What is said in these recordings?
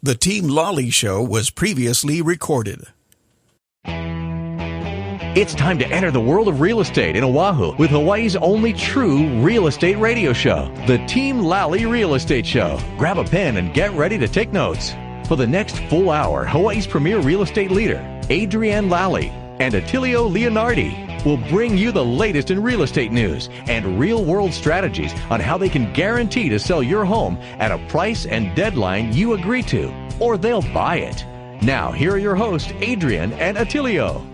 The Team Lally Show was previously recorded. It's time to enter the world of real estate in Oahu with Hawaii's only true real estate radio show, the Team Lally Real Estate Show. Grab a pen and get ready to take notes. For the next full hour, Hawaii's premier real estate leader, Adrienne Lally, and Attilio Leonardi will bring you the latest in real estate news and real-world strategies on how they can guarantee to sell your home at a price and deadline you agree to, or they'll buy it. Now, here are your hosts, Adrienne and Attilio.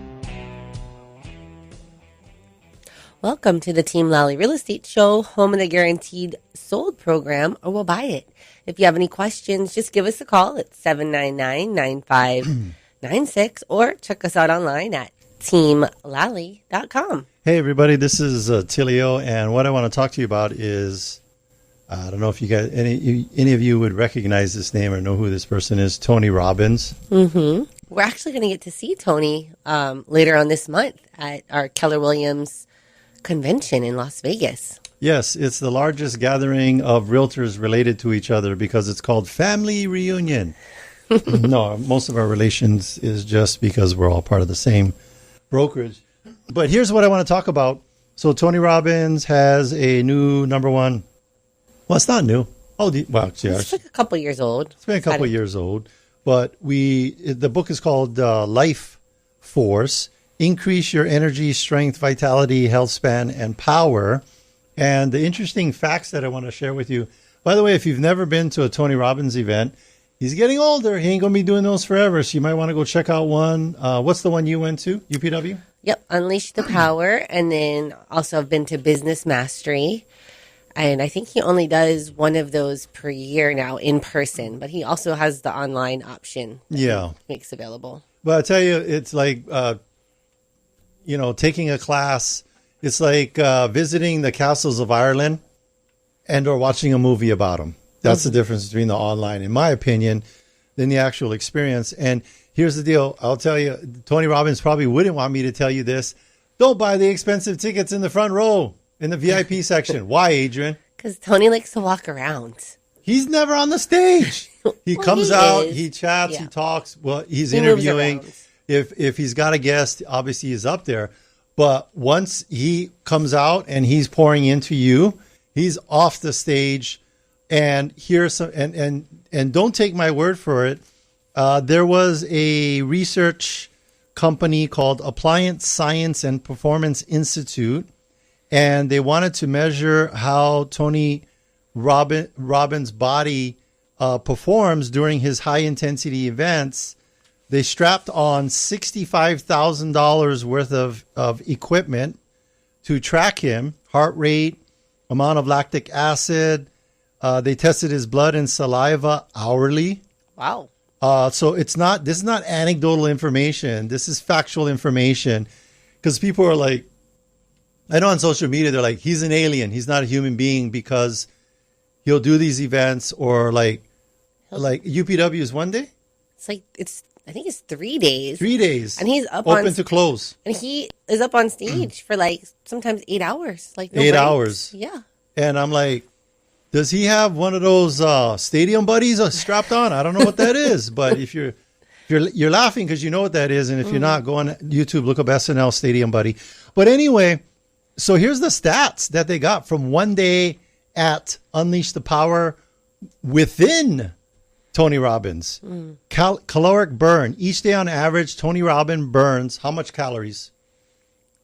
Welcome to the Team Lally Real Estate Show, home of the Guaranteed Sold program, or we'll buy it. If you have any questions, just give us a call at 799-9596 or check us out online at teamlally.com. Hey, everybody, this is Tilio, and what I want to talk to you about is, I don't know if you guys, any of you would recognize this name or know who this person is, Tony Robbins. Mm-hmm. We're actually going to get to see Tony later on this month at our Keller Williams convention in Las Vegas. Yes, it's the largest gathering of realtors related to each other because it's called Family Reunion. No, most of our relations is just because we're all part of the same brokerage. But here's what I want to talk about. So Tony Robbins has a new number one. Well, it's not new. It's like a couple years old. It's been a couple years old. But the book is called Life Force: Increase Your Energy, Strength, Vitality, Health Span, and Power. And the interesting facts that I want to share with you. By the way, if you've never been to a Tony Robbins event, he's getting older. He ain't going to be doing those forever. So you might want to go check out one. What's the one you went to? UPW? Yep. Unleash the Power. And then also I've been to Business Mastery. And I think he only does one of those per year now in person. But he also has the online option that he makes available. But I tell you, it's like, taking a class. It's like visiting the castles of Ireland and or watching a movie about them. That's the difference between the online, in my opinion, than the actual experience. And here's the deal. I'll tell you, Tony Robbins probably wouldn't want me to tell you this. Don't buy the expensive tickets in the front row in the VIP section. Why, Adrian? Because Tony likes to walk around. He's never on the stage. He comes out, he chats, he talks. Well, he's interviewing. If he's got a guest, obviously he's up there. But once he comes out and he's pouring into you, he's off the stage. And here's some, and don't take my word for it. There was a research company called Appliance Science and Performance Institute, and they wanted to measure how Tony Robbins' body performs during his high intensity events. They strapped on $65,000 worth of equipment to track him, heart rate, amount of lactic acid. They tested his blood and saliva hourly. Wow. So this is not anecdotal information. This is factual information, because people are like, I know on social media, they're like, he's an alien. He's not a human being because he'll do these events, or like UPW is one day. I think it's 3 days. 3 days. And he's open to close. And he is up on stage for sometimes 8 hours. No 8 breaks. hours. Yeah. And I'm like, does he have one of those stadium buddies strapped on? I don't know what that is. But if you're laughing because you know what that is. And if you're not, go on YouTube, look up SNL Stadium Buddy. But anyway, so here's the stats that they got from one day at Unleash the Power within Tony Robbins. Caloric burn. Each day on average, Tony Robbins burns how much calories?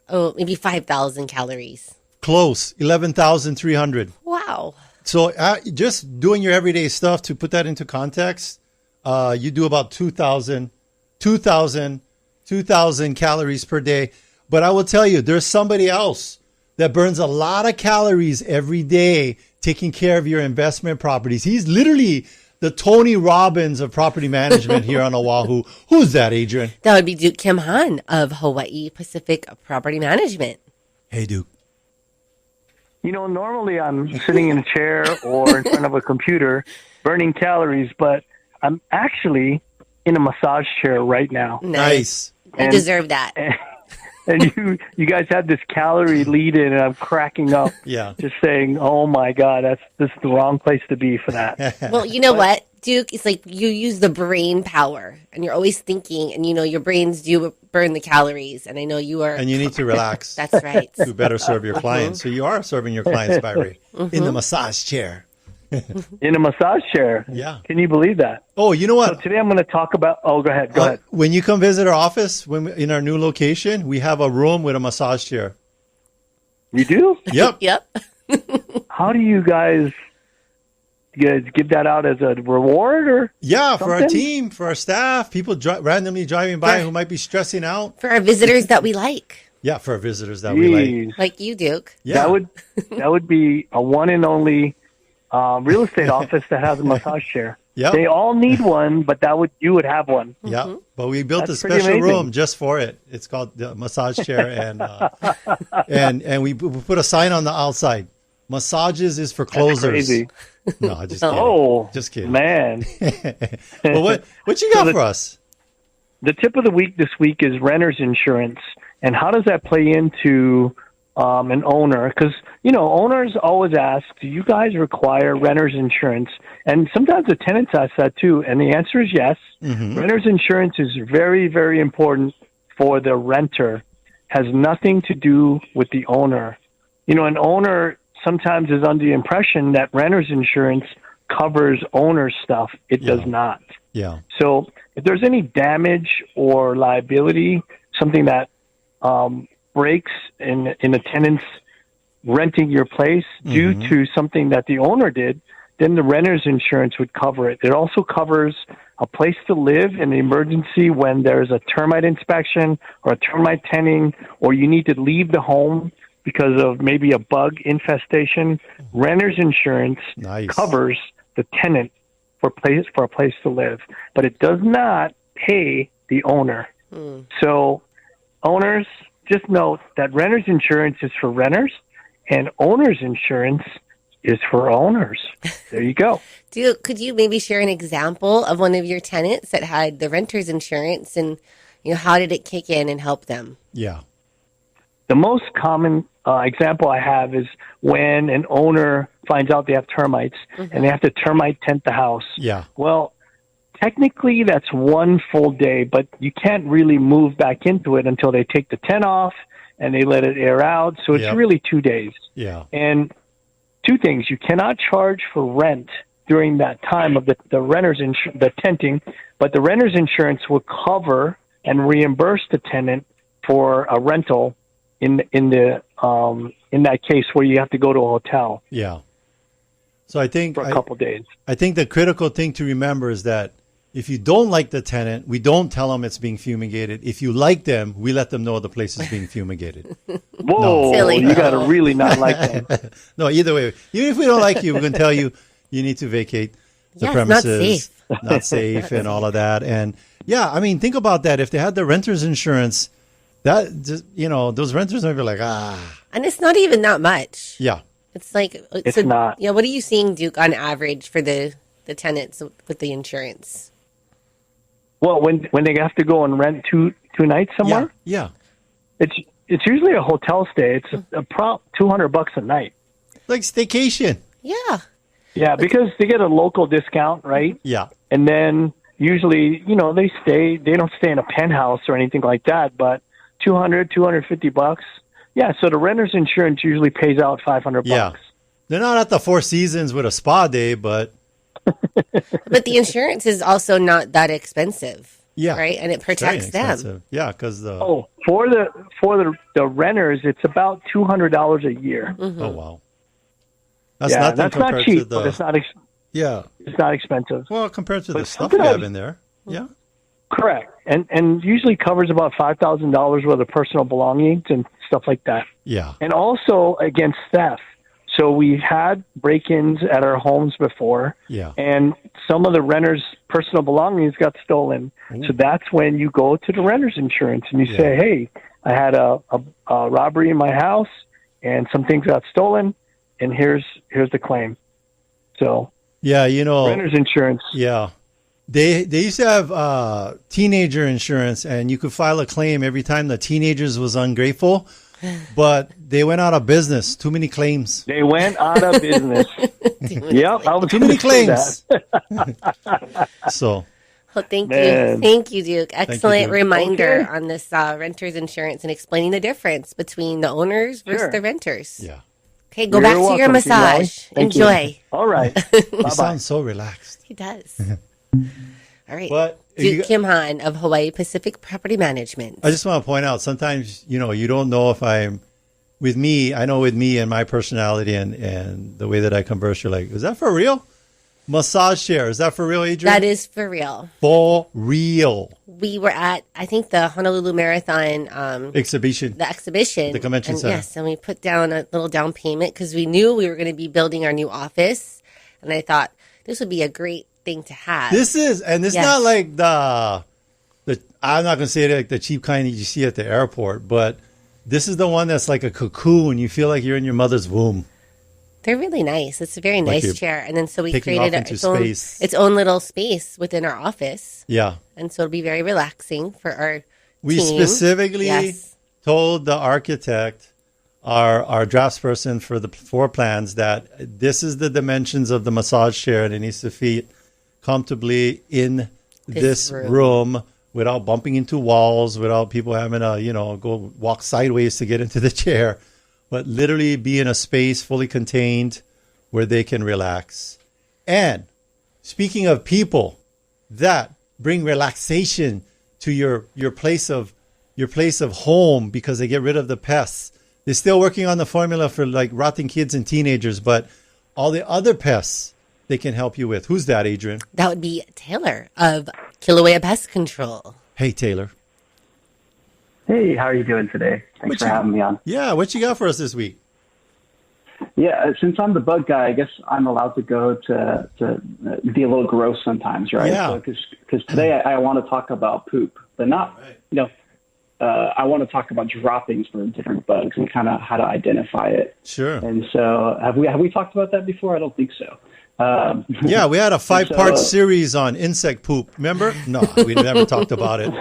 Oh, maybe 5,000 calories. Close. 11,300. Wow. So just doing your everyday stuff, to put that into context, you do about 2,000 calories per day. But I will tell you, there's somebody else that burns a lot of calories every day taking care of your investment properties. He's literally the Tony Robbins of property management here on Oahu. Who's that, Adrian? That would be Duke Kimhan of Hawaii Pacific Property Management. Hey, Duke. Normally I'm sitting in a chair or in front of a computer burning calories, but I'm actually in a massage chair right now. Nice. You deserve that. And you guys had this calorie lead in, and I'm cracking up. Yeah. Just saying, oh my God, this is the wrong place to be for that. Well, you know what? Duke, it's like you use the brain power and you're always thinking and, your brains do burn the calories. And I know you are. And you need to relax. That's right. To better serve your clients. So you are serving your clients, Barry, in the massage chair. In a massage chair. Yeah. Can you believe that? Oh, you know what? So today I'm going to talk about, go ahead. When you come visit our office, in our new location, we have a room with a massage chair. You do? Yep. Yep. How do you guys give that out as a reward or? Yeah, something? for our team, for our staff, people randomly driving by who might be stressing out. For our visitors that we like. Yeah, for our visitors that we like. Like you, Duke. Yeah. That would be a one and only real estate office that has a massage chair. Yep. They all need one, but you would have one. Yeah, but we built That's a pretty special amazing. room just for it. It's called the massage chair, and we put a sign on the outside. Massages is for closers. That's crazy. No, just kidding. Oh, just kidding, man. Well, what you got for us? The tip of the week this week is renter's insurance, and how does that play into an owner? Because owners always ask, "Do you guys require renter's insurance?" And sometimes the tenants ask that too, and the answer is yes. Mm-hmm. Renter's insurance is very, very important for the renter. Has nothing to do with the owner. An owner sometimes is under the impression that renter's insurance covers owner stuff. It does not. Yeah. So if there's any damage or liability, something that breaks in a tenant's renting your place due to something that the owner did, then the renter's insurance would cover it. It also covers a place to live in the emergency when there's a termite inspection or a termite tenting, or you need to leave the home because of maybe a bug infestation. Renter's insurance covers the tenant for a place to live, but it does not pay the owner. So owners, just note that renter's insurance is for renters and owner's insurance is for owners. There you go. Could you maybe share an example of one of your tenants that had the renter's insurance and how did it kick in and help them? Yeah. The most common example I have is when an owner finds out they have termites and they have to termite tent the house. Yeah. Well, technically that's one full day, but you can't really move back into it until they take the tent off and they let it air out. So it's really 2 days. Yeah. And two things, you cannot charge for rent during that time of the renter's the tenting, but the renter's insurance will cover and reimburse the tenant for a rental in that case where you have to go to a hotel. Yeah. So I think for a couple days. I think the critical thing to remember is that if you don't like the tenant, we don't tell them it's being fumigated. If you like them, we let them know the place is being fumigated. Whoa, Silly. You got to really not like them. No, either way, even if we don't like you, we're going to tell you need to vacate the premises. Not safe and all of that. And yeah, I mean, think about that. If they had the renter's insurance, that just, those renters are like, And it's not even that much. Yeah. It's not. Yeah, what are you seeing, Duke, on average for the tenants with the insurance? Well, when they have to go and rent two nights somewhere, yeah, it's usually a hotel stay. It's $200 a night, like staycation. Yeah, because they get a local discount, right? Yeah, and then usually they don't stay in a penthouse or anything like that, but $250. Yeah, so the renter's insurance usually pays out $500. Yeah, they're not at the Four Seasons with a spa day, but. But the insurance is also not that expensive. Yeah. Right? And it protects them. Yeah, because for the renters, it's about $200 a year. Oh wow. That's not cheap, but it's not it's not expensive. Well, compared to the stuff we have in there. Yeah. Correct. And usually covers about $5,000 worth of personal belongings and stuff like that. Yeah. And also against theft. So we've had break-ins at our homes before, and some of the renters' personal belongings got stolen. Ooh. So that's when you go to the renter's insurance and you say, hey, I had a robbery in my house and some things got stolen, and here's the claim. So renter's insurance. Yeah. They used to have teenager insurance, and you could file a claim every time the teenagers was ungrateful. but they went out of business. Too many claims. They went out of business. Yep, I was Too many claims. So. Well, thank you. Thank you, Duke. Excellent Duke. reminder on this renter's insurance and explaining the difference between the owners versus the renters. Yeah. Okay, go back to your massage. Enjoy. All right. He sounds so relaxed. He does. All right. But Duke Kimhan of Hawaii Pacific Property Management. I just want to point out, sometimes, you don't know if I'm, with me, I know with me and my personality and the way that I converse, you're like, is that for real? Massage chair. Is that for real, Adrian? That is for real. For real. We were at, I think, the Honolulu Marathon exhibition. The exhibition. The convention center. Yes, and we put down a little down payment because we knew we were going to be building our new office. And I thought this would be a great thing to have. This is, and it's not like the I'm not going to say it like the cheap kind that you see at the airport, but this is the one that's like a cocoon. You feel like you're in your mother's womb. They're really nice. It's a very nice chair. And then so we created its own little space within our office. Yeah. And so it'll be very relaxing for our We team. specifically told the architect, our draftsperson for the floor plans, that this is the dimensions of the massage chair and it needs to fit comfortably in this room without bumping into walls, without people having to, go walk sideways to get into the chair. But literally be in a space fully contained where they can relax. And speaking of people that bring relaxation to your place of home because they get rid of the pests, they're still working on the formula for like rotting kids and teenagers, but all the other pests they can help you with. Who's that, Adrian? That would be Taylor of Kilauea Pest Control. Hey, Taylor. Hey, how are you doing today? Thanks for having me on. Yeah, what you got for us this week? Yeah, since I'm the bug guy, I guess I'm allowed to go to be a little gross sometimes, right? Yeah. Because today I want to talk about poop, but not, I want to talk about droppings for different bugs and kind of how to identify it. Sure. And so have we talked about that before? I don't think so. Yeah, we had a 5-part series on insect poop. Remember? No, we never talked about it.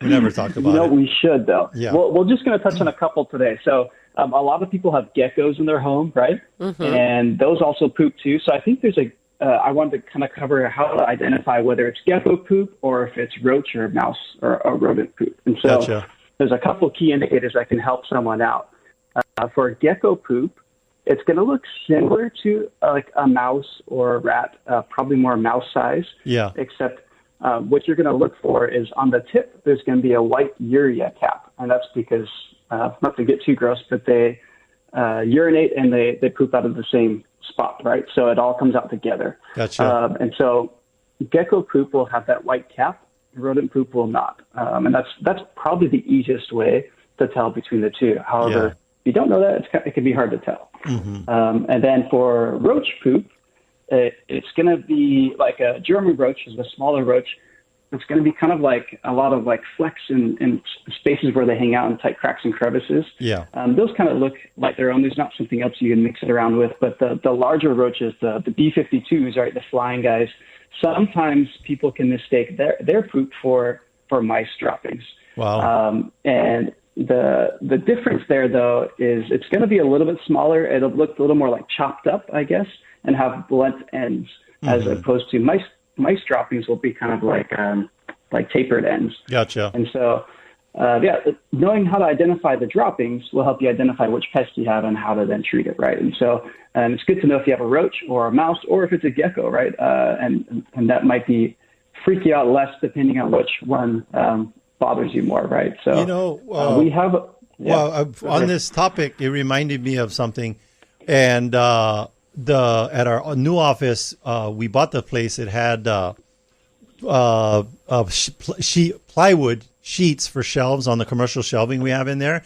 We never talked about it. No, we should, though. Yeah. Well, we're just going to touch on a couple today. So a lot of people have geckos in their home, right? Mm-hmm. And those also poop, too. So I think there's I wanted to kind of cover how to identify whether it's gecko poop or if it's roach or mouse or rodent poop. And so there's a couple key indicators that can help someone out. For gecko poop, it's going to look similar to like a mouse or a rat, probably more mouse size. Yeah. Except what you're going to look for is on the tip, there's going to be a white urea cap. And that's because, not to get too gross, but they urinate and they poop out of the same spot, right? So it all comes out together. Gotcha. And so gecko poop will have that white cap. Rodent poop will not. And that's probably the easiest way to tell between the two. However, if you don't know that, it can be hard to tell. Mm-hmm. And then for roach poop, it's going to be like a German roach is a smaller roach. It's going to be kind of like a lot of like flecks in spaces where they hang out in tight cracks and crevices. Yeah. Those kind of look like their own. There's not something else you can mix it around with. But the larger roaches, the B-52s, right, the flying guys, sometimes people can mistake their poop for mice droppings. Wow. And the difference there, though, is it's going to be a little bit smaller. It'll look a little more like chopped up, I guess, and have blunt ends, as opposed to mice droppings will be kind of like tapered ends. Gotcha. And so, knowing how to identify the droppings will help you identify which pest you have and how to then treat it, right? And so, it's good to know if you have a roach or a mouse or if it's a gecko, right? And that might be freak you out less depending on which one bothers you more, right? So, we have. On this topic, it reminded me of something, and at our new office, we bought the place. It had plywood sheets for shelves on the commercial shelving we have in there.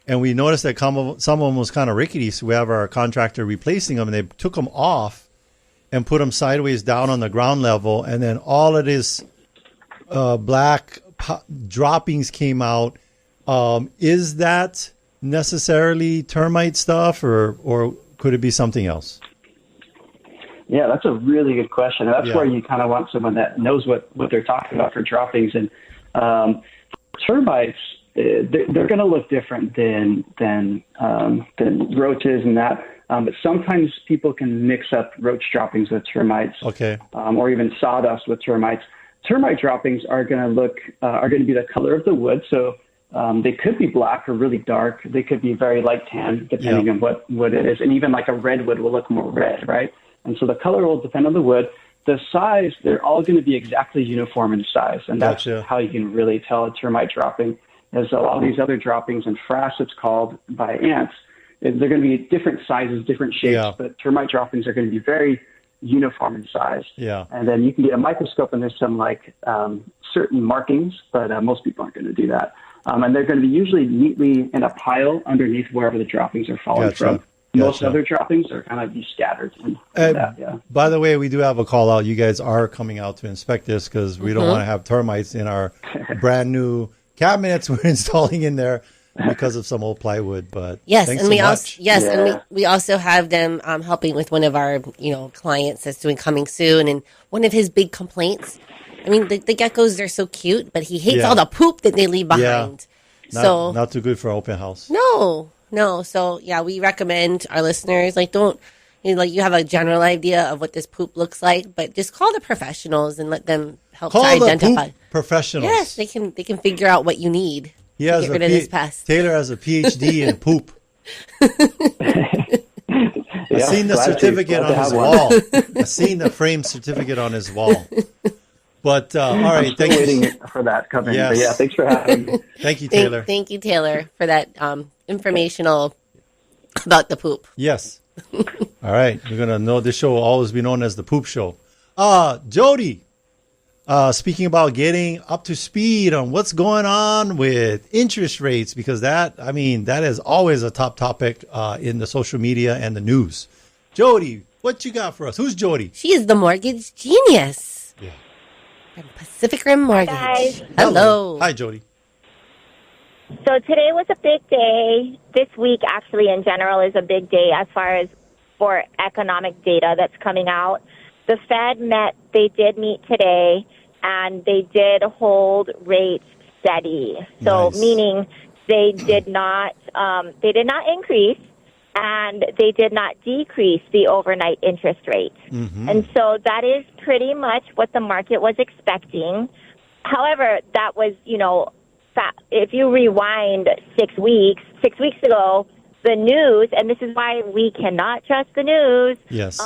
And we noticed that some of them was kind of rickety. So we have our contractor replacing them, and they took them off and put them sideways down on the ground level. And then all of this black droppings came out. Is that necessarily termite stuff, or could it be something else? Yeah, that's a really good question. That's where you kind of want someone that knows what they're talking about for droppings. And termites, they're going to look different than roaches and that. But sometimes people can mix up roach droppings with termites, or even sawdust with termites. Termite droppings are going to be the color of the wood. So they could be black or really dark. They could be very light tan, depending on what wood it is. And even like a redwood will look more red, right? And so the color will depend on the wood. The size, they're all going to be exactly uniform in size. And that's how you can really tell a termite dropping. As a lot of these other droppings and frass, it's called by ants, they're going to be different sizes, different shapes, but termite droppings are going to be very uniform in size. Yeah. And then you can get a microscope and there's some certain markings, but most people aren't going to do that. And they're going to be usually neatly in a pile underneath wherever the droppings are falling from. Most other droppings are kind of be scattered. By the way, we do have a call out. You guys are coming out to inspect this because we don't want to have termites in our brand new cabinets we're installing in there because of some old plywood. But and we also have them helping with one of our clients that's doing coming soon, and one of his big complaints. I mean, the geckos, they're so cute, but he hates all the poop that they leave behind. Yeah. Not too good for an open house. No. So we recommend our listeners, don't, you have a general idea of what this poop looks like, but just call the professionals and let them help to identify. Poop professionals. Yes, they can figure out what you need to get rid of this pest. Taylor has a PhD in poop. I've seen the certificate on his wall. I've seen the framed certificate on his wall. But all right, thank you. Waiting for that coming. Yes. But thanks for having me. Thank you, Taylor. Thank you, Taylor, for that informational about the poop. Yes. All right, we're gonna know this show will always be known as the Poop Show. Jodie, speaking about getting up to speed on what's going on with interest rates, because that is always a top topic in the social media and the news. Jodie, what you got for us? Who's Jodie? She is the mortgage genius. Yeah. From Pacific Rim Mortgage. Hi, guys. Hello. Hi, Jodie. So today was a big day. This week, actually, in general, is a big day as far as for economic data that's coming out. The Fed they did meet today, and they did hold rates steady. So meaning they did not increase, and they did not decrease the overnight interest rate. Mm-hmm. And so that is pretty much what the market was expecting. However, that was, if you rewind 6 weeks ago, the news, and this is why we cannot trust the news. Yes.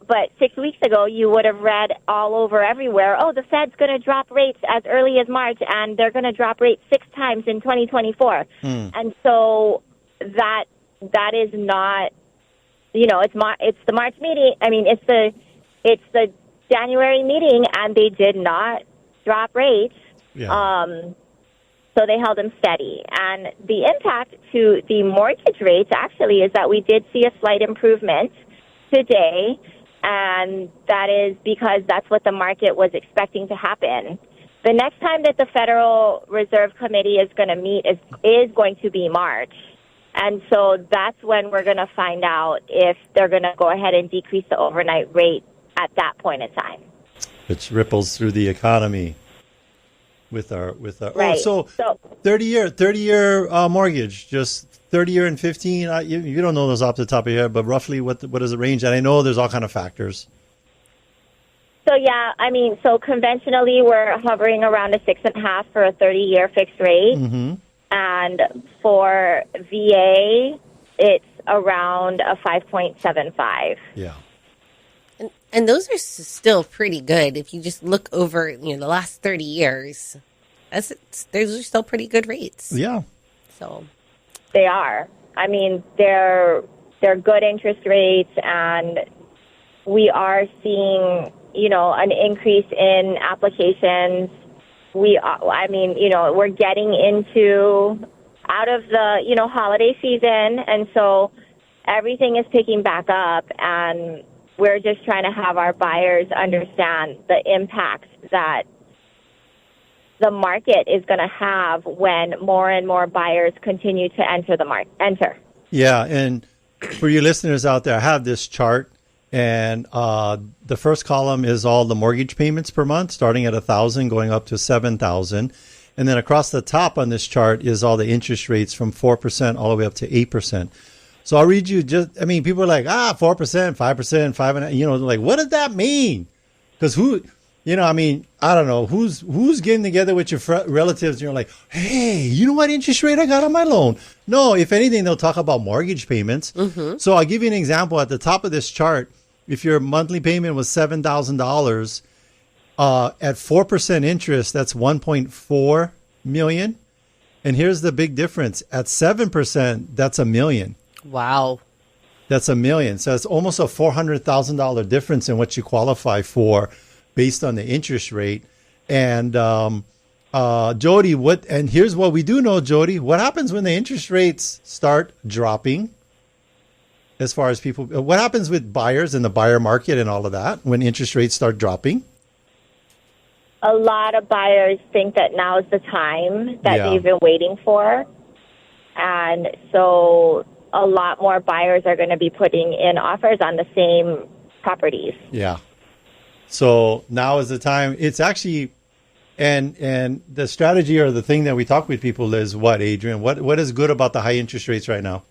But 6 weeks ago, you would have read all over everywhere, the Fed's going to drop rates as early as March, and they're going to drop rates 6 times in 2024. And so that is not, it's the March meeting. I mean, it's the January meeting, and they did not drop rates. Yeah. So they held them steady. And the impact to the mortgage rates actually is that we did see a slight improvement today, and that is because that's what the market was expecting to happen. The next time that the Federal Reserve Committee is going to meet is going to be March. And so that's when we're going to find out if they're going to go ahead and decrease the overnight rate at that point in time. Which ripples through the economy with our right. So 30-year mortgage, just 30-year and 15. You don't know those off the top of your head, but roughly what is the range? And I know there's all kind of factors. So so conventionally we're hovering around a 6.5 for a 30-year fixed rate. Mm-hmm. And for VA, it's around a 5.75. Yeah. And those are still pretty good. If you just look over, the last 30 years, those are still pretty good rates. Yeah. So they are. I mean, they're good interest rates, and we are seeing, an increase in applications. We're getting out of the, holiday season, and so everything is picking back up, and we're just trying to have our buyers understand the impact that the market is going to have when more and more buyers continue to enter. Yeah, and for you listeners out there, I have this chart, and the first column is all the mortgage payments per month, starting at $1,000, going up to $7,000. And then across the top on this chart is all the interest rates from 4% all the way up to 8%. So I'll read you people are like, 4%, 5%, 5.5%, like, what does that mean? Because I don't know, who's getting together with your relatives and you're like, hey, you know what interest rate I got on my loan? No, if anything, they'll talk about mortgage payments. Mm-hmm. So I'll give you an example. At the top of this chart, if your monthly payment was $7,000, at 4% interest, that's $1.4 million. And here's the big difference. At 7%, that's $1 million. Wow. That's $1 million. So it's almost a $400,000 difference in what you qualify for based on the interest rate. And Jodie, and here's what we do know, Jodie. What happens when the interest rates start dropping? As far as people, what happens with buyers in the buyer market and all of that when interest rates start dropping? A lot of buyers think that now is the time that they've been waiting for. And so a lot more buyers are going to be putting in offers on the same properties. Yeah. So now is the time. It's actually, and the strategy or the thing that we talk with people is what, Adrian? What is good about the high interest rates right now?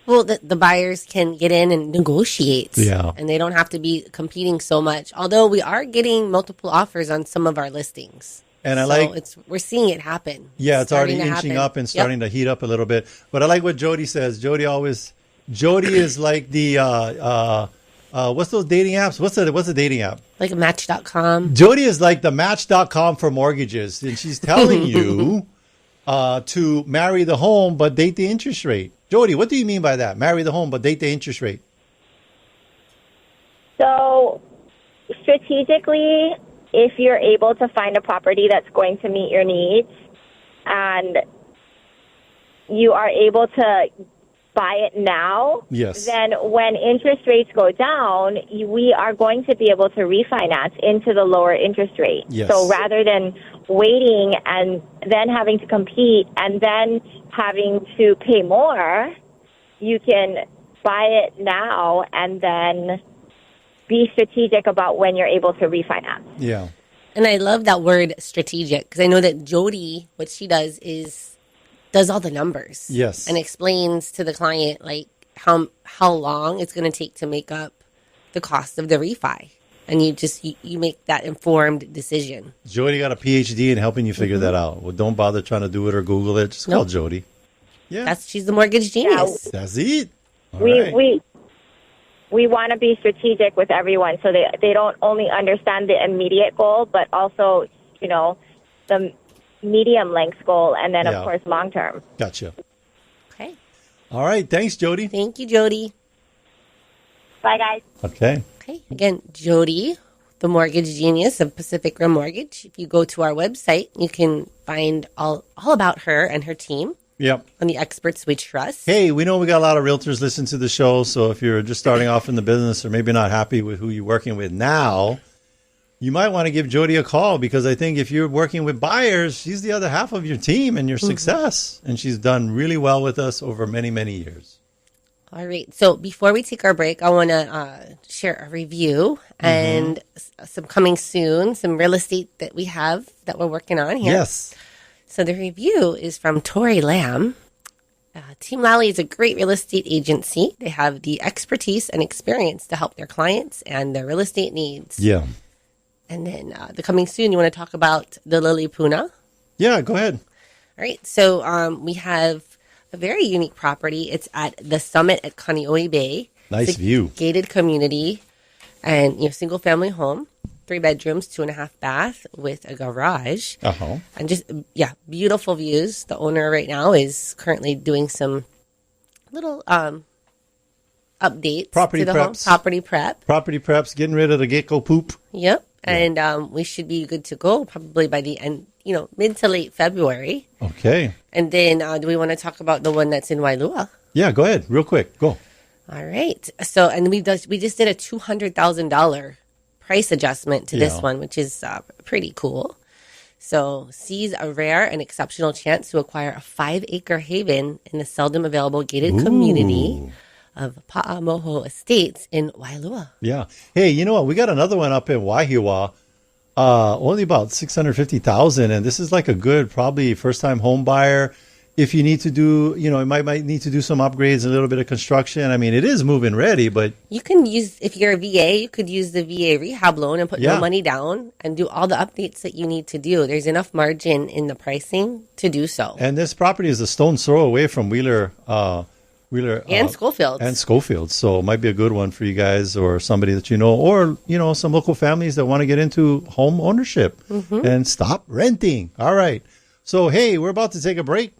Well, the buyers can get in and negotiate. Yeah. And they don't have to be competing so much. Although we are getting multiple offers on some of our listings. And we're seeing it happen. Yeah, it's already inching up and starting to heat up a little bit. But I like what Jodie says. Jodie is like the what's those dating apps? What's the dating app? Like Match.com. Jodie is like the Match.com for mortgages, and she's telling you to marry the home but date the interest rate. Jodie, what do you mean by that? Marry the home but date the interest rate. So strategically, if you're able to find a property that's going to meet your needs and you are able to buy it now, then when interest rates go down, we are going to be able to refinance into the lower interest rate. Yes. So rather than waiting and then having to compete and then having to pay more, you can buy it now and then be strategic about when you're able to refinance. Yeah. And I love that word strategic because I know that Jodie, what she does all the numbers. Yes. And explains to the client like how long it's going to take to make up the cost of the refi. And you make that informed decision. Jodie got a PhD in helping you figure that out. Well, don't bother trying to do it or Google it. Just call Jodie. Yeah. She's the mortgage genius. That's it. We want to be strategic with everyone so they don't only understand the immediate goal, but also, the medium length goal and then, of course, long term. Gotcha. Okay. All right. Thanks, Jodie. Thank you, Jodie. Bye, guys. Okay. Again, Jodie, the mortgage genius of Pacific Rim Mortgage. If you go to our website, you can find all about her and her team. Yep. On the experts we trust. Hey, we know we got a lot of realtors listen to the show. So if you're just starting off in the business or maybe not happy with who you're working with now, you might want to give Jodie a call because I think if you're working with buyers, she's the other half of your team and your success. And she's done really well with us over many, many years. All right. So before we take our break, I want to share a review and some coming soon, some real estate that we have that we're working on here. Yes. So the review is from Tori Lamb. Team Lally is a great real estate agency. They have the expertise and experience to help their clients and their real estate needs. Yeah. And then the coming soon, you want to talk about the Lily Puna? Yeah, go ahead. All right. So we have a very unique property. It's at the Summit at Kaneohe Bay. Nice view. Gated community and single family home. 3 bedrooms, 2.5 bath with a garage. And just, beautiful views. The owner right now is currently doing some little updates. Property preps. Property preps, getting rid of the gecko poop. Yep. And we should be good to go probably by the end, mid to late February. Okay. And then do we want to talk about the one that's in Wailua? Yeah, go ahead. Real quick. Go. All right. So, and we just did a $200,000 price adjustment to this one, which is pretty cool. So sees a rare and exceptional chance to acquire a 5-acre haven in the seldom available gated community of Pa'amoho Estates in Wailua. Yeah. Hey, you know what? We got another one up in Wahiawa. only about 650,000, and this is like a good, probably first-time home buyer. If you need to do, it might need to do some upgrades, a little bit of construction. I mean, it is move-in ready, but you can use, if you're a VA, you could use the VA rehab loan and put no money down and do all the updates that you need to do. There's enough margin in the pricing to do so. And this property is a stone's throw away from Wheeler and Schofield. So it might be a good one for you guys or somebody that you know, or some local families that want to get into home ownership and stop renting. All right. So hey, we're about to take a break,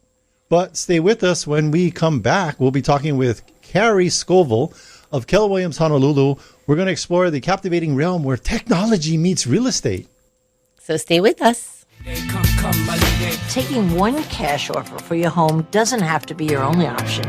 but stay with us. When we come back, we'll be talking with Cary Scoville of Keller Williams Honolulu. We're going to explore the captivating realm where technology meets real estate. So stay with us. Taking one cash offer for your home doesn't have to be your only option.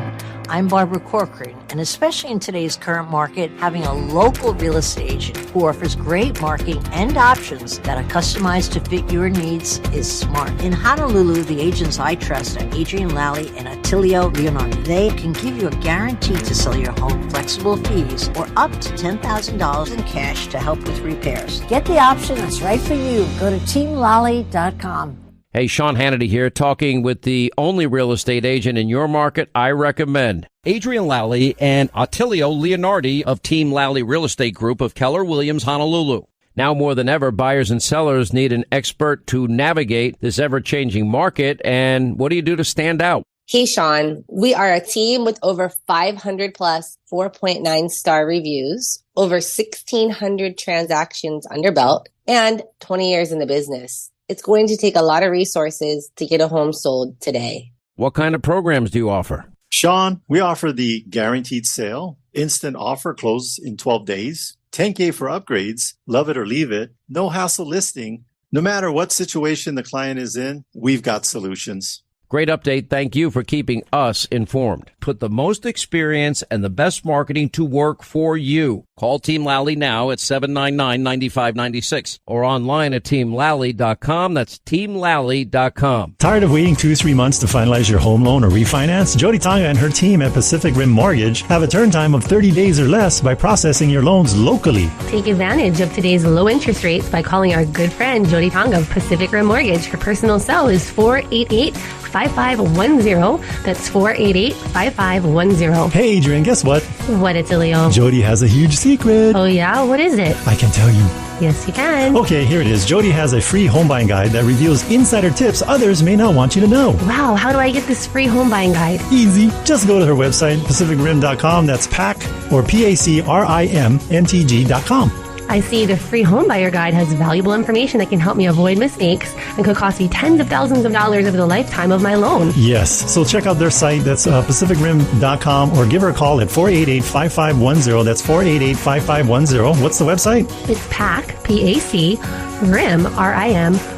I'm Barbara Corcoran, and especially in today's current market, having a local real estate agent who offers great marketing and options that are customized to fit your needs is smart. In Honolulu, the agents I trust are Adrian Lally and Attilio Leonardi. They can give you a guarantee to sell your home, flexible fees, or up to $10,000 in cash to help with repairs. Get the option that's right for you. Go to teamlally.com. Hey, Sean Hannity here, talking with the only real estate agent in your market I recommend. Adrian Lally and Attilio Leonardi of Team Lally Real Estate Group of Keller Williams Honolulu. Now more than ever, buyers and sellers need an expert to navigate this ever-changing market. And what do you do to stand out? Hey, Sean, we are a team with over 500 plus 4.9 star reviews, over 1,600 transactions under belt, and 20 years in the business. It's going to take a lot of resources to get a home sold today. What kind of programs do you offer? Sean, we offer the guaranteed sale, instant offer close in 12 days, 10K for upgrades, love it or leave it, no hassle listing. No matter what situation the client is in, we've got solutions. Great update. Thank you for keeping us informed. Put the most experience and the best marketing to work for you. Call Team Lally now at 799-9596 or online at teamlally.com. That's teamlally.com. Tired of waiting 2-3 months to finalize your home loan or refinance? Jodie Tanga and her team at Pacific Rim Mortgage have a turn time of 30 days or less by processing your loans locally. Take advantage of today's low interest rates by calling our good friend Jodie Tanga of Pacific Rim Mortgage. Her personal cell is 488-5510. That's 488-5510. Hey, Adrian, guess what? What, Attilio? Jodie has a huge secret. Oh, yeah? What is it? I can tell you. Yes, you can. Okay, here it is. Jodie has a free home buying guide that reveals insider tips others may not want you to know. Wow, how do I get this free home buying guide? Easy. Just go to her website, pacificrim.com. That's PAC or PACRIMNTG.com. I see the free home buyer guide has valuable information that can help me avoid mistakes and could cost me tens of thousands of dollars over the lifetime of my loan. Yes. So check out their site. That's pacificrim.com or give her a call at 488-5510. That's 488-5510. What's the website? It's PAC, P-A-C, RIM,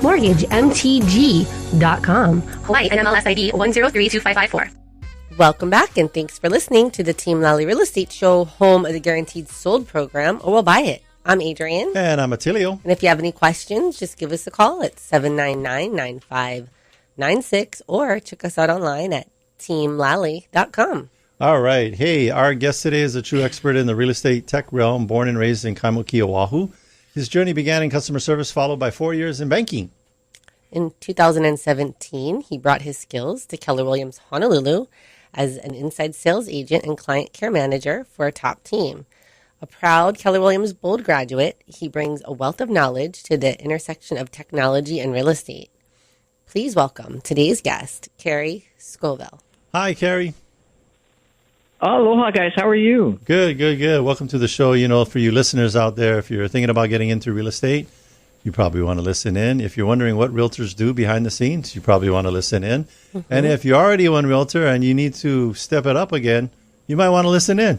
Mortgage, MTG.com. Hawaii, NMLS ID 1032554. Welcome back, and thanks for listening to the Team Lally Real Estate Show, home of the Guaranteed Sold program, or we'll buy it. I'm Adrian. And I'm Attilio. And if you have any questions, just give us a call at 799-9596 or check us out online at teamlally.com. All right. Hey, our guest today is a true expert in the real estate tech realm, born and raised in Kaimuki, Oahu. His journey began in customer service, followed by 4 years in banking. In 2017, he brought his skills to Keller Williams Honolulu as an inside sales agent and client care manager for a top team. A proud Keller Williams Bold graduate, he brings a wealth of knowledge to the intersection of technology and real estate. Please welcome today's guest, Cary Scoville. Hi, Cary. Aloha, guys. How are you? Good, good, good. Welcome to the show. You know, for you listeners out there, if you're thinking about getting into real estate, you probably want to listen in. If you're wondering what realtors do behind the scenes, you probably want to listen in. Mm-hmm. And if you're already one realtor and you need to step it up again, you might want to listen in.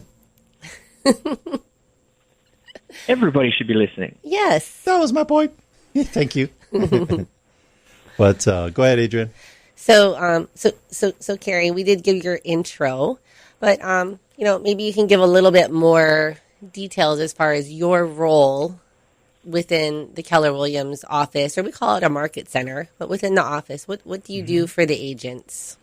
Everybody should be listening. Yes. That was my point. Thank you. But go ahead, Adrian. So Cary, we did give your intro, but maybe you can give a little bit more details as far as your role within the Keller Williams office, or we call it a market center, but within the office. What do you do for the agents?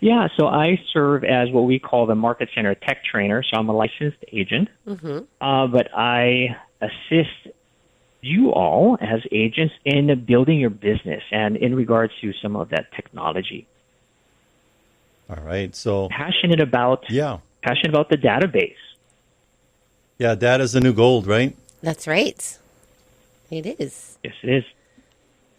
Yeah, so I serve as what we call the Market Center Tech Trainer, so I'm a licensed agent, but I assist you all as agents in building your business and in regards to some of that technology. All right. So passionate about the database. Yeah, data's the new gold, right? That's right. It is. Yes, it is.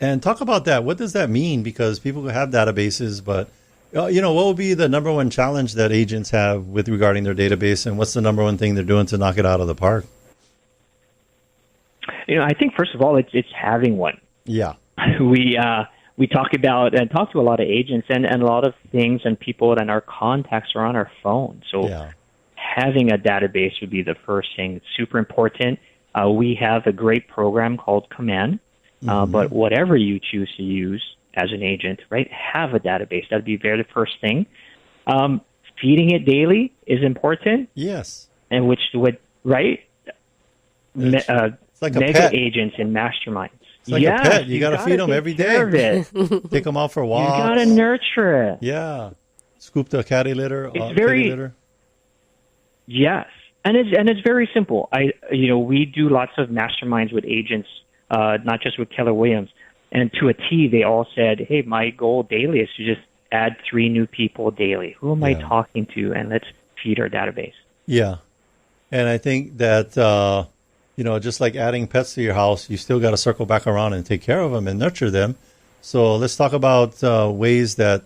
And talk about that. What does that mean? Because people have databases, but what would be the number one challenge that agents have with regarding their database, and what's the number one thing they're doing to knock it out of the park? I think first of all, it's having one. Yeah. We talk about and talk to a lot of agents and a lot of things and people, and our contacts are on our phone. So having a database would be the first thing. It's super important. We have a great program called Kimhan, but whatever you choose to use as an agent, right, have a database. That would be the first thing. Feeding it daily is important. Yes. And which would, right? It's like a mega pet. agents and masterminds. It's like a pet. You got to feed them every day. Take them out for walks. You got to nurture it. Yeah. Scoop the catty litter. It's very kitty litter. Yes, and it's very simple. We do lots of masterminds with agents, not just with Keller Williams, and to a T, they all said, "Hey, my goal daily is to just add 3 new people daily. Who am I talking to? And let's feed our database." Yeah, and I think that just like adding pets to your house, you still got to circle back around and take care of them and nurture them. So let's talk about ways that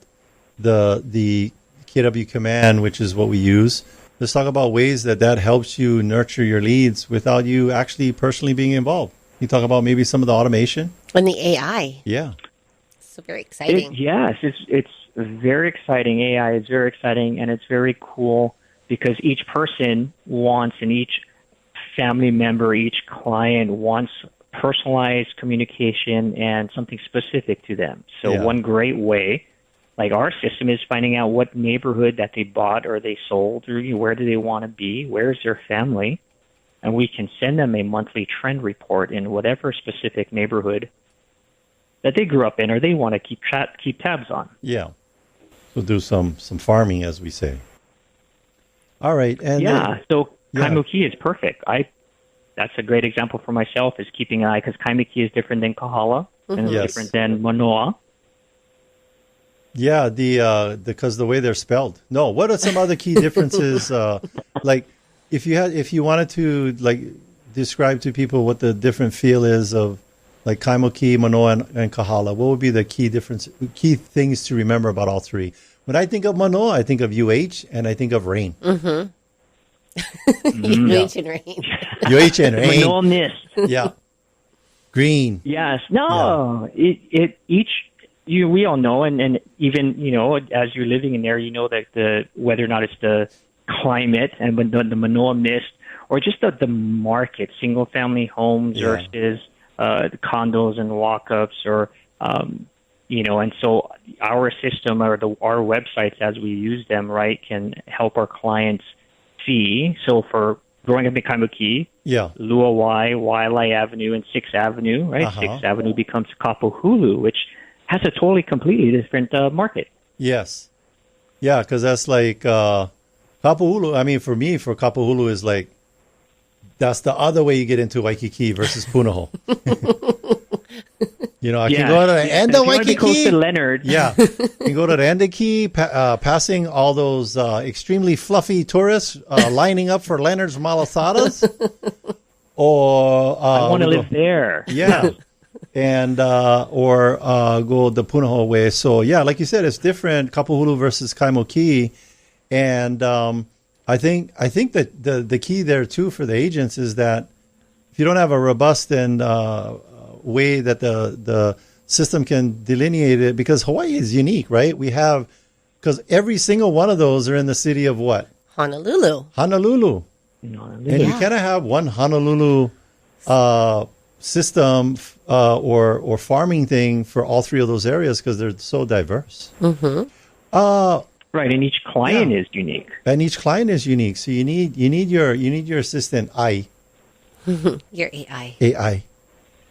the KW Command, which is what we use. Let's talk about ways that helps you nurture your leads without you actually personally being involved. You talk about maybe some of the automation and the AI. Yeah, so very exciting. It's very exciting. AI is very exciting, and it's very cool because each person wants, and each family member, each client wants personalized communication and something specific to them. So one great way, like our system, is finding out what neighborhood that they bought or they sold, or where do they want to be, where's their family, and we can send them a monthly trend report in whatever specific neighborhood that they grew up in or they want to keep tabs on. Yeah. So do some farming, as we say. All right. And so Kaimuki is perfect. That's a great example for myself, is keeping an eye, because Kaimuki is different than Kahala and different than Manoa. Yeah, because the way they're spelled. No, what are some other key differences? Like if you wanted to describe to people what the different feel is of like Kaimuki, Manoa, and Kahala, what would be the key things to remember about all three? When I think of Manoa, I think of UH and I think of rain. UH and rain. UH and rain. Manoa mist. Yeah. Green. Yes. No. Yeah. We all know, and even, as you're living in there, that whether or not it's the climate and the Manoa mist, or just the market, single family homes versus the condos and walk-ups, or, and so our system or our websites, as we use them, right, can help our clients see. So for growing up in Kaimuki, Luawai, Wailai Avenue, and 6th Avenue, right? 6th Avenue becomes Kapuhulu, which has a completely different market. Yes. Yeah, because that's like Kapuhulu. I mean, for me, Kapuhulu is like, that's the other way you get into Waikiki versus Punahou. I can go to the end of Waikiki. Close to Leonard. Yeah. You can go to the end of Key, passing all those extremely fluffy tourists lining up for Leonard's Malasadas. Or I want to live there. Yeah. And or go the Punahou way. So like you said, it's different, Kapuhulu versus Kaimuki, and I think that the key there too for the agents is that if you don't have a robust and way that the system can delineate it, because Hawaii is unique, right? Because every single one of those are in the city of what? Honolulu. And you cannot have one Honolulu system or farming thing for all three of those areas because they're so diverse. Right, and each client is unique. So you need your assistant your AI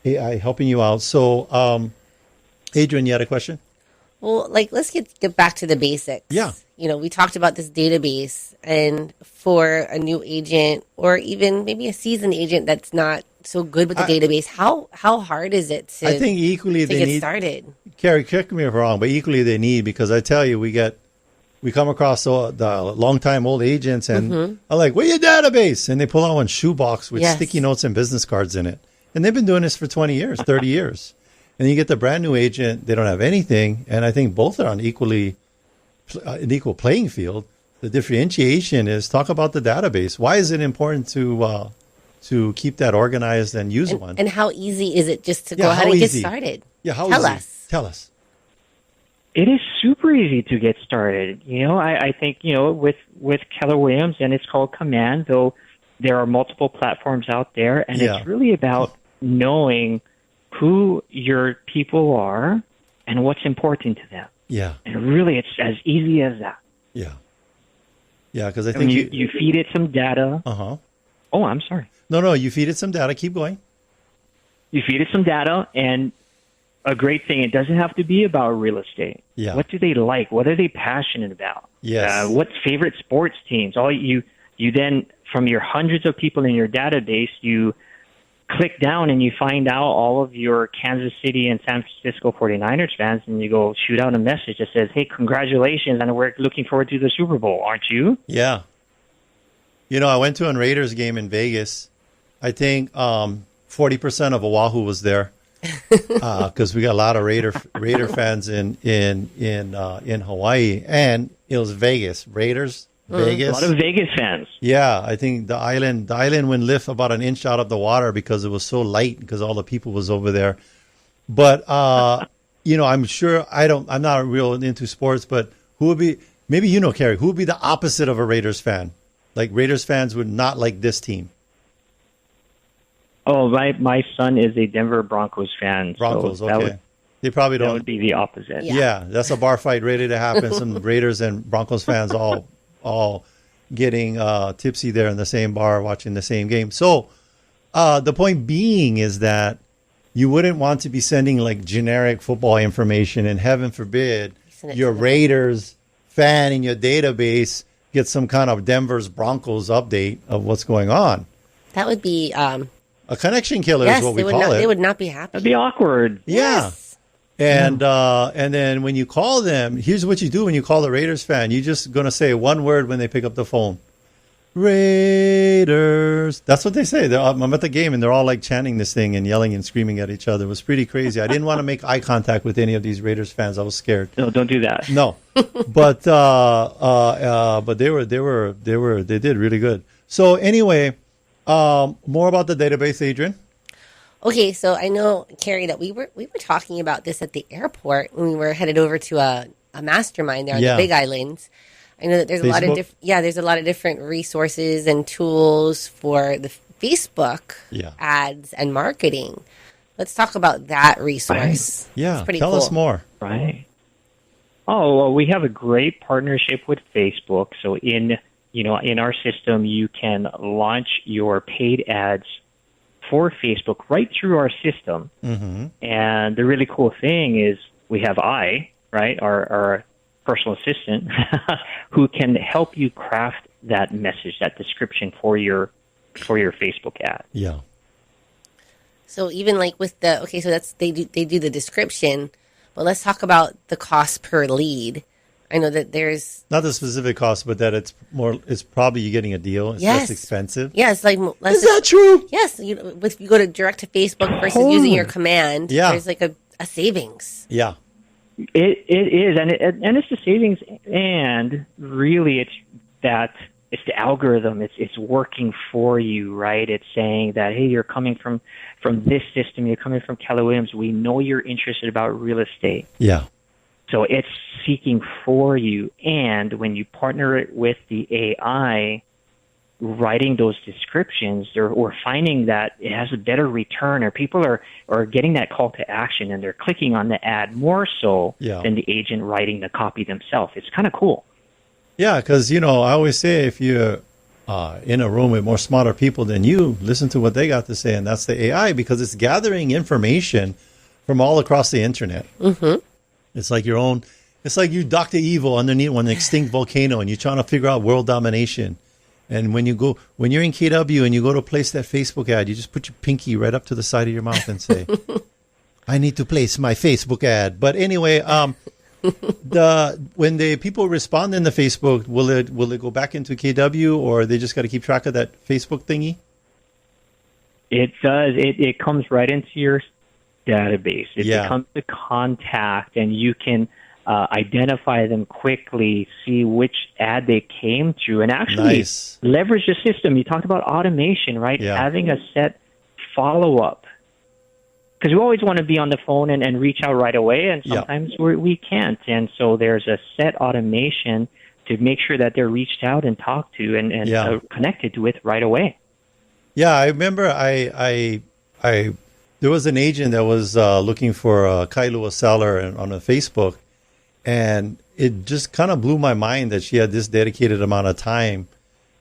helping you out. So Adrian, you had a question? Well, let's get back to the basics. Yeah. We talked about this database, and for a new agent or even maybe a seasoned agent that's not so good with the database, how hard is it to? I think equally they get need started. Cary, correct me if I'm wrong, but equally they need, because I tell you, we come across the long-time old agents, and I'm like, "Where's your database?" And they pull out one shoebox with sticky notes and business cards in it, and they've been doing this for 20 years, 30 years. And you get the brand new agent; they don't have anything, and I think both are on an equal playing field. The differentiation is talk about the database. Why is it important to keep that organized and use one? And how easy is it just to go ahead and get started? Yeah, how Tell easy? us. Tell us. It is super easy to get started. I think, with Keller Williams, and it's called Command, though there are multiple platforms out there, and it's really about knowing who your people are and what's important to them. Yeah. And really, it's as easy as that. Yeah. Yeah, because I think you feed it some data. Uh-huh. Oh, I'm sorry. No, you feed it some data. Keep going. You feed it some data, and a great thing, it doesn't have to be about real estate. Yeah. What do they like? What are they passionate about? Yes. What's favorite sports teams? You then, from your hundreds of people in your database, you click down and you find out all of your Kansas City and San Francisco 49ers fans, and you go shoot out a message that says, "Hey, congratulations, and we're looking forward to the Super Bowl, aren't you?" Yeah. I went to a Raiders game in Vegas. I think 40% of Oahu was there because we got a lot of Raider fans in Hawaii, and it was Vegas. Raiders, Vegas. A lot of Vegas fans. Yeah, I think the island went lift about an inch out of the water because it was so light because all the people was over there. But I'm sure I'm not real into sports, but who would be, maybe Cary, who would be the opposite of a Raiders fan? Like Raiders fans would not like this team. Oh, my son is a Denver Broncos fan. Broncos, so okay. They probably don't. That would be the opposite. Yeah, that's a bar fight ready to happen. Some Raiders and Broncos fans all getting tipsy there in the same bar watching the same game. So the point being is that you wouldn't want to be sending like generic football information, and heaven forbid your Raiders fan in your database gets some kind of Denver's Broncos update of what's going on. That would be a connection killer is what we call it. They would not be happy. That'd be awkward. Yeah. Yes. And then when you call them, here's what you do when you call a Raiders fan. You're just going to say one word when they pick up the phone. Raiders. That's what they say. I'm at the game, and they're all like chanting this thing and yelling and screaming at each other. It was pretty crazy. I didn't want to make eye contact with any of these Raiders fans. I was scared. No, don't do that. No, but they did really good. So anyway, more about the database, Adrian. Okay, so I know, Cary, that we were talking about this at the airport when we were headed over to a mastermind there on the Big Island. I know that there's there's a lot of different resources and tools for the Facebook ads and marketing. Let's talk about that resource. Right. Yeah, it's pretty tell cool. us more. Right. Oh, well, we have a great partnership with Facebook. So in our system, you can launch your paid ads for Facebook right through our system. Mm-hmm. And the really cool thing is we have our personal assistant, who can help you craft that message, that description for your Facebook ad. Yeah. So even like with so that's they do the description, but let's talk about the cost per lead. I know that there's not the specific cost, but that it's probably you're getting a deal. It's less expensive. Yes, like less. Is that true? Yes, if you go to direct to Facebook versus using your command, there's like a savings. Yeah. It is, and it's the savings, and really it's the algorithm. It's working for you, right? It's saying that, hey, you're coming from this system, you're coming from Keller Williams. We know you're interested about real estate. Yeah. So it's seeking for you, and when you partner it with the AI, writing those descriptions or finding that it has a better return, or people are getting that call to action and they're clicking on the ad more so than the agent writing the copy themselves. It's kind of cool. Yeah, because, I always say if you're in a room with more smarter people than you, listen to what they got to say, and that's the AI, because it's gathering information from all across the internet. Mm-hmm. It's like it's like you Dr. Evil underneath an extinct volcano, and you're trying to figure out world domination. And when you're in KW and you go to place that Facebook ad, you just put your pinky right up to the side of your mouth and say, I need to place my Facebook ad. But anyway, when the people respond in the Facebook, will it go back into KW, or they just got to keep track of that Facebook thingy? It does. It comes right into your database. It becomes a contact, and you can identify them quickly, see which ad they came through, and actually leverage the system. You talked about automation, right? Yeah. Having a set follow-up. Because we always want to be on the phone and reach out right away, and sometimes we can't. And so there's a set automation to make sure that they're reached out and talked to and connected with right away. Yeah, I remember there was an agent that was looking for a Kailua seller on a Facebook, and it just kind of blew my mind that she had this dedicated amount of time.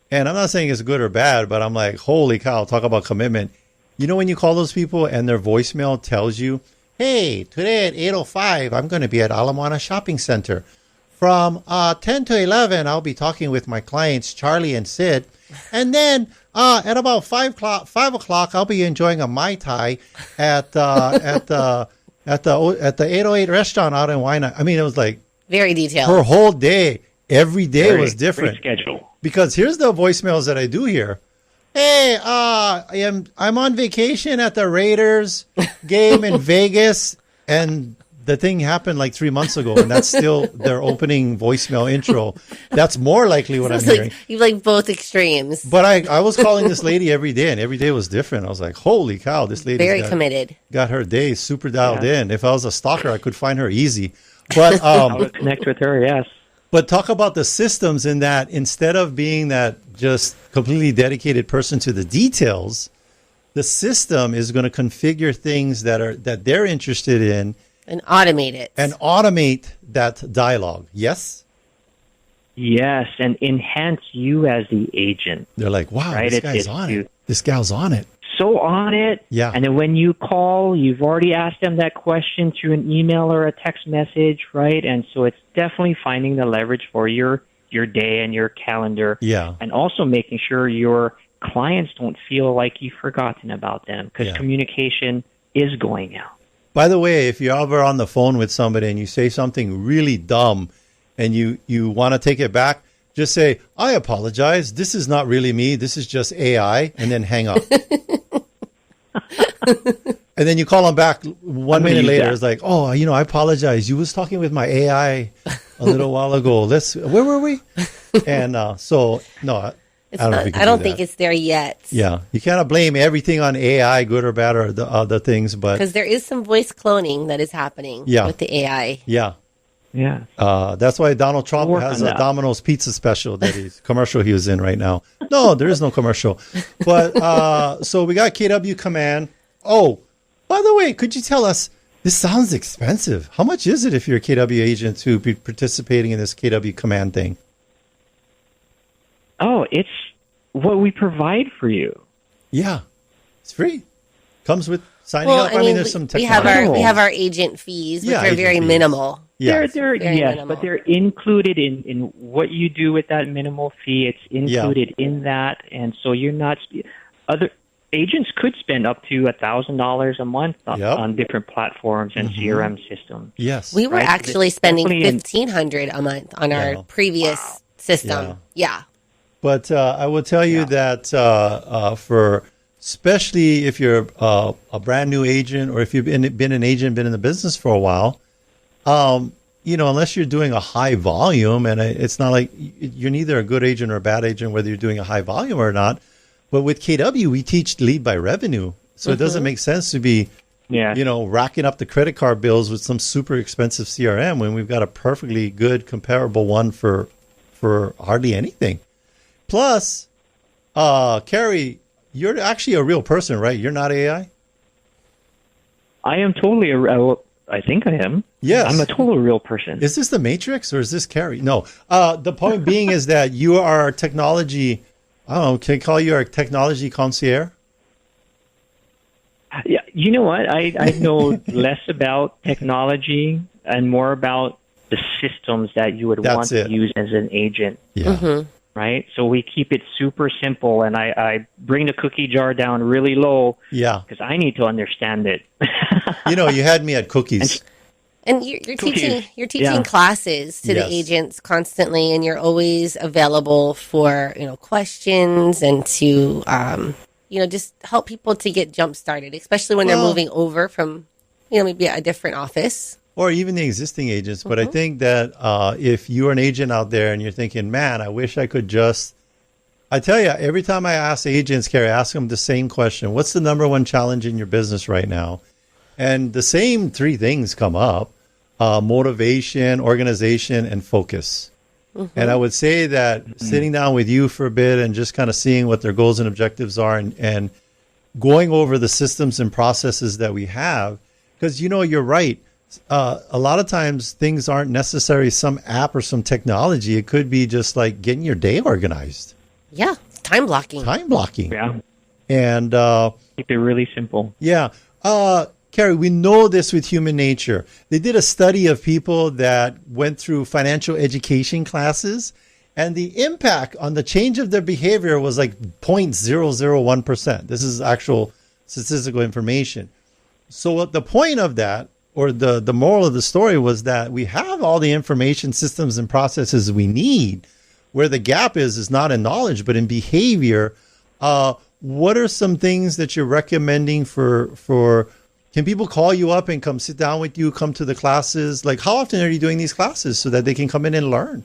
And I'm not saying it's good or bad, but I'm like, holy cow, talk about commitment. You know when you call those people and their voicemail tells you, hey, today at 8:05, I'm going to be at Ala Moana Shopping Center. From 10 to 11, I'll be talking with my clients, Charlie and Sid. And then at about 5 o'clock, I'll be enjoying a Mai Tai at the 808 restaurant out in Waina. I mean, it was like very detailed. Her whole day, every day was different. Schedule. Because here's the voicemails that I do hear. Hey, I'm on vacation at the Raiders game in Vegas, and the thing happened like 3 months ago, and that's still their opening voicemail intro. That's more likely what I'm hearing. You like both extremes. But I was calling this lady every day, and every day was different. I was like, holy cow, this lady very committed. Got her day super dialed in. If I was a stalker, I could find her easy. But I would connect with her, yes. But talk about the systems in that instead of being that just completely dedicated person to the details, the system is going to configure things that they're interested in and automate it. And automate that dialogue. Yes? Yes, and enhance you as the agent. They're like, wow, right? This guy's on it. This gal's on it. So on it. Yeah. And then when you call, you've already asked them that question through an email or a text message, right? And so it's definitely finding the leverage for your day and your calendar. Yeah. And also making sure your clients don't feel like you've forgotten about them, because communication is going out. By the way, if you're ever on the phone with somebody and you say something really dumb and you want to take it back, just say, I apologize. This is not really me. This is just AI, and then hang up. And then you call them back 1 minute later. It's like, oh, I apologize. You was talking with my AI a little while ago. Where were we? And I don't think it's there yet. Yeah, you cannot blame everything on AI, good or bad, or the other things. But because there is some voice cloning that is happening with the AI. Yeah. Yeah. That's why Donald Trump has a Domino's pizza special commercial he was in right now. No, there is no commercial. But so we got KW Command. Oh, by the way, could you tell us, this sounds expensive. How much is it if you're a KW agent to be participating in this KW Command thing? Oh, it's what we provide for you. Yeah. It's free. Comes with signing up. I mean, there's some technology. We have our agent fees, which are very minimal. Yeah. They're minimal. But they're included in what you do with that minimal fee. It's included in that, and so you're not. Other agents could spend up to $1,000 a month on different platforms and CRM systems. Yes, we were actually spending $1,500 a month on our previous system. Yeah. But I will tell you that for especially if you're a brand new agent, or if you've been an agent, been in the business for a while. Unless you're doing a high volume, and it's not like you're neither a good agent or a bad agent, whether you're doing a high volume or not. But with KW, we teach lead by revenue. So it doesn't make sense to be, racking up the credit card bills with some super expensive CRM when we've got a perfectly good comparable one for hardly anything. Plus, Cary, you're actually a real person, right? You're not AI? I am totally I think I am. Yes. I'm a total real person. Is this the Matrix or is this Cary? No. The point being is that you are a technology, I don't know, can I call you a technology concierge? Yeah. You know what? I know less about technology and more about the systems that you would want to use as an agent. Yeah. right? So we keep it super simple, and I bring the cookie jar down really low. Yeah. Because I need to understand it. You had me at cookies. And you're teaching classes to the agents constantly, and you're always available for, questions and to, just help people to get jump started, especially when they're moving over from, maybe a different office. Or even the existing agents. But I think that if you're an agent out there and you're thinking, man, I wish I could I tell you, every time I ask agents, Cary, I ask them the same question. What's the number one challenge in your business right now? And the same three things come up: motivation, organization, and focus. And I would say that sitting down with you for a bit and just kind of seeing what their goals and objectives are and going over the systems and processes that we have, because, you're right. A lot of times things aren't necessarily some app or some technology. It could be just like getting your day organized. Yeah, time blocking. Yeah. And keep it really simple. Yeah. Cary, we know this with human nature. They did a study of people that went through financial education classes, and the impact on the change of their behavior was like 0.001%. This is actual statistical information. So what the point of that, or the moral of the story, was that we have all the information systems and processes we need. Where the gap is not in knowledge, but in behavior. What are some things that you're recommending for can people call you up and come sit down with you, come to the classes? Like, how often are you doing these classes so that they can come in and learn?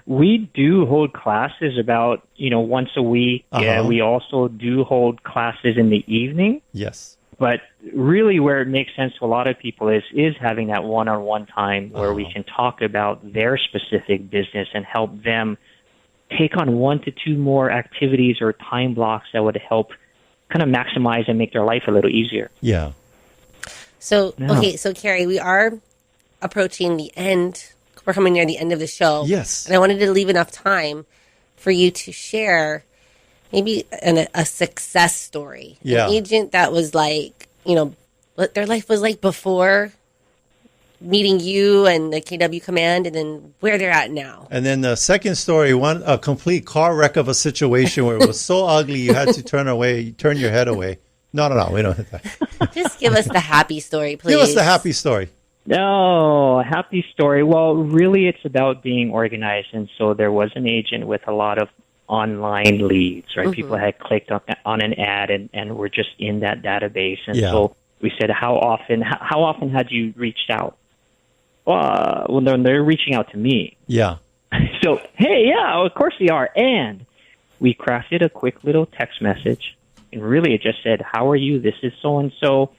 We do hold classes about, once a week. We also do hold classes in the evening. Yes. But really where it makes sense to a lot of people is having that one-on-one time where we can talk about their specific business and help them take on 1 to 2 more activities or time blocks that would help kind of maximize and make their life a little easier. Yeah. So, okay, so Cary, we are approaching the end. We're coming near the end of the show. Yes. And I wanted to leave enough time for you to share maybe a success story. Yeah. An agent that was like, what their life was like before meeting you and the KW command, and then where they're at now. And then the second story, a complete car wreck of a situation where it was so ugly you had to turn your head away. No, we don't have that. Just give us the happy story, please. Give us the happy story. No, a happy story. Well, really it's about being organized. And so there was an agent with a lot of online leads, right? People had clicked on an ad and were just in that database. And so we said, how often had you reached out? Well, they're reaching out to me. Yeah. So, hey, yeah, of course they are. And we crafted a quick little text message. And really it just said, how are you? This is so-and-so.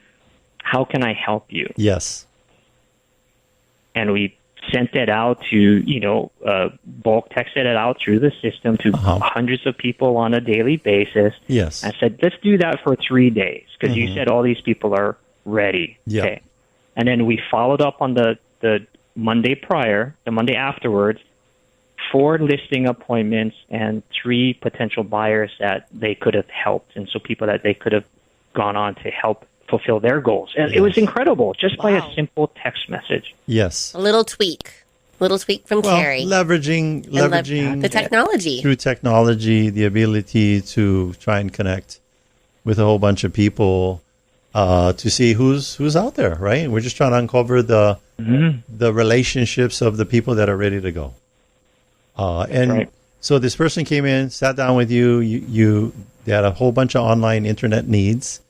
How can I help you? Yes. And we sent that out to, bulk texted it out through the system to hundreds of people on a daily basis. Yes. I said, let's do that for 3 days because you said all these people are ready. Yeah. Okay. And then we followed up on the Monday prior, the Monday afterwards, 4 listing appointments and 3 potential buyers that they could have helped. And so people that they could have gone on to help fulfill their goals. And it was incredible just by a simple text message. Yes. A little tweak from Cary. Leveraging the technology. Through technology, the ability to try and connect with a whole bunch of people to see who's out there, right? We're just trying to uncover the relationships of the people that are ready to go. So this person came in, sat down with you. They had a whole bunch of online internet needs,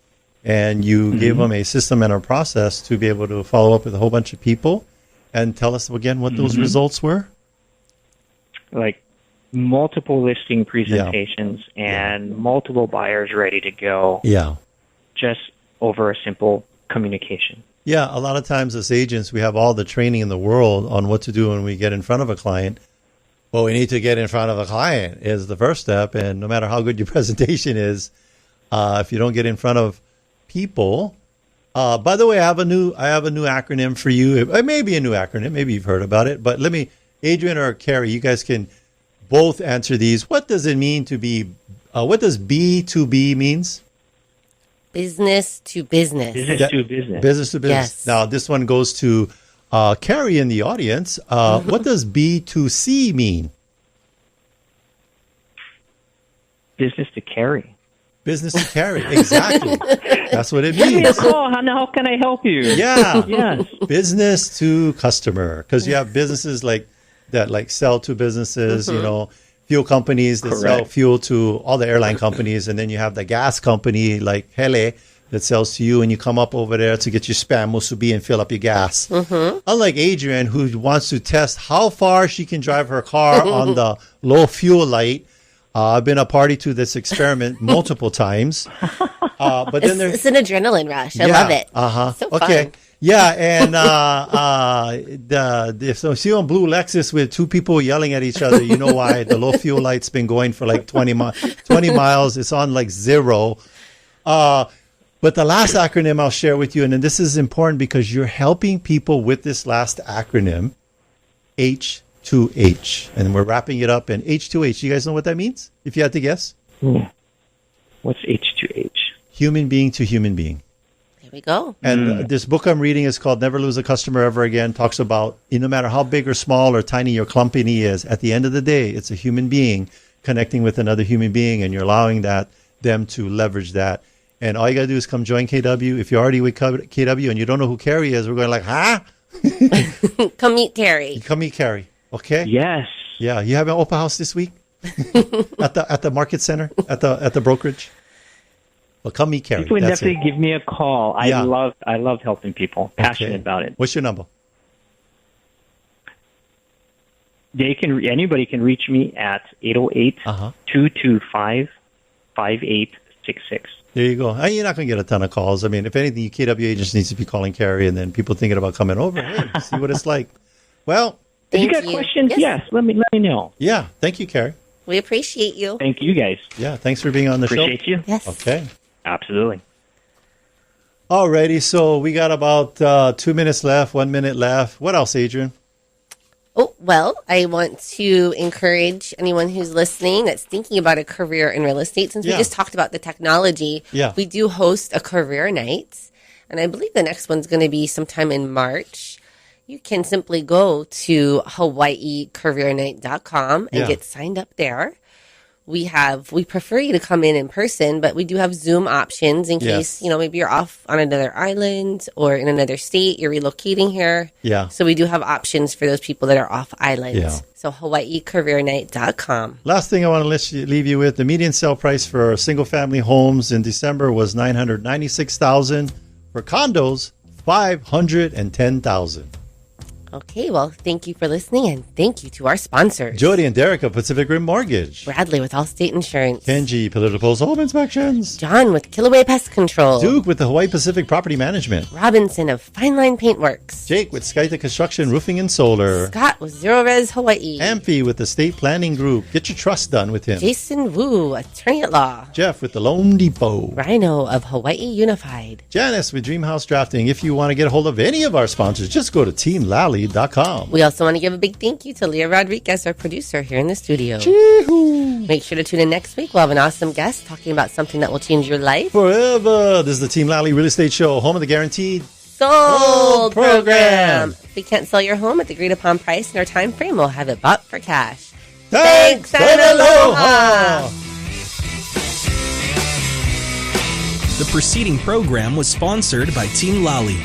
and you gave them a system and a process to be able to follow up with a whole bunch of people. And tell us again what those results were. Like multiple listing presentations and multiple buyers ready to go. Yeah. Just over a simple communication. Yeah, a lot of times as agents, we have all the training in the world on what to do when we get in front of a client. Well, we need to get in front of a client is the first step. And no matter how good your presentation is, if you don't get in front of people. By the way, I have a new acronym for you. It may be a new acronym. Maybe you've heard about it. But Adrian or Cary, you guys can both answer these. What does it mean to be? What does B2B means? Business to business. Business to business. Business to business. Yes. Now, this one goes to Cary in the audience. What does B2C mean? business to carry. Business to carry, exactly. That's what it means. Give me a call. How can I help you? Yeah. Yes. Business to customer, because you have businesses that sell to businesses, fuel companies that sell fuel to all the airline companies, and then you have the gas company like Hele that sells to you, and you come up over there to get your spam musubi and fill up your gas. Unlike Adrian, who wants to test how far she can drive her car on the low fuel light. I've been a party to this experiment multiple times. But then it's an adrenaline rush. I love it. So okay. Fun. Yeah, and so see on blue Lexus with two people yelling at each other, you know why. The low fuel light's been going for like 20 miles. It's on like 0. But the last acronym I'll share with you, and then this is important because you're helping people with this last acronym, H2H. And we're wrapping it up in H2H. You guys know what that means? If you had to guess? What's H2H? Human being to human being. There we go. And this book I'm reading is called Never Lose a Customer Ever Again. Talks about no matter how big or small or tiny your company is, at the end of the day, it's a human being connecting with another human being, and you're allowing them to leverage that. And all you got to do is come join KW. If you're already with KW and you don't know who Cary is, we're going like, huh? Come meet Cary. Come meet Cary. Okay? Yes. Yeah. You have an open house this week? at the market center? At the brokerage? Well, come meet Cary. People would definitely give me a call. I love helping people. Passionate about it. What's your number? Anybody can reach me at 808-225-5866. There you go. You're not going to get a ton of calls. I mean, if anything, KW agents needs to be calling Cary, and then people thinking about coming over. Hey, see what it's like. Well, if you got questions, yes, let me know. Yeah, thank you, Cary. We appreciate you. Thank you, guys. Yeah, thanks for being on the show. Appreciate you. Yes. Okay. Absolutely. Alrighty, so we got about 2 minutes left, 1 minute left. What else, Adrian? Oh, well, I want to encourage anyone who's listening that's thinking about a career in real estate. Since we just talked about the technology, we do host a career night. And I believe the next one's going to be sometime in March. You can simply go to hawaiicareernight.com and get signed up there. We prefer you to come in person, but we do have Zoom options in case, maybe you're off on another island or in another state, you're relocating here. Yeah. So we do have options for those people that are off island. Yeah. So hawaiicareernight.com. Last thing I want to leave you with, the median sale price for single family homes in December was $996,000. For condos, $510,000. Okay, well, thank you for listening, and thank you to our sponsors. Jodie and Derek of Pacific Rim Mortgage. Bradley with Allstate Insurance. Kenji, Political Home Inspections. John with Kilauea Pest Control. Duke with the Hawaii Pacific Property Management. Robinson of Fine Line Paintworks. Jake with Skyta Construction, Roofing and Solar. Scott with Zero Res Hawaii. Amphi with the State Planning Group. Get your trust done with him. Jason Wu, Attorney at Law. Jeff with the Loan Depot. Rhino of Hawaii Unified. Janice with Dreamhouse Drafting. If you want to get a hold of any of our sponsors, just go to teamlally.com. We also want to give a big thank you to Leah Rodriguez, our producer here in the studio. Chee-hoo. Make sure to tune in next week. We'll have an awesome guest talking about something that will change your life forever. This is the Team Lally Real Estate Show, home of the guaranteed sold program. If we can't sell your home at the agreed upon price in our time frame, we'll have it bought for cash. Thanks and aloha. The preceding program was sponsored by Team Lally.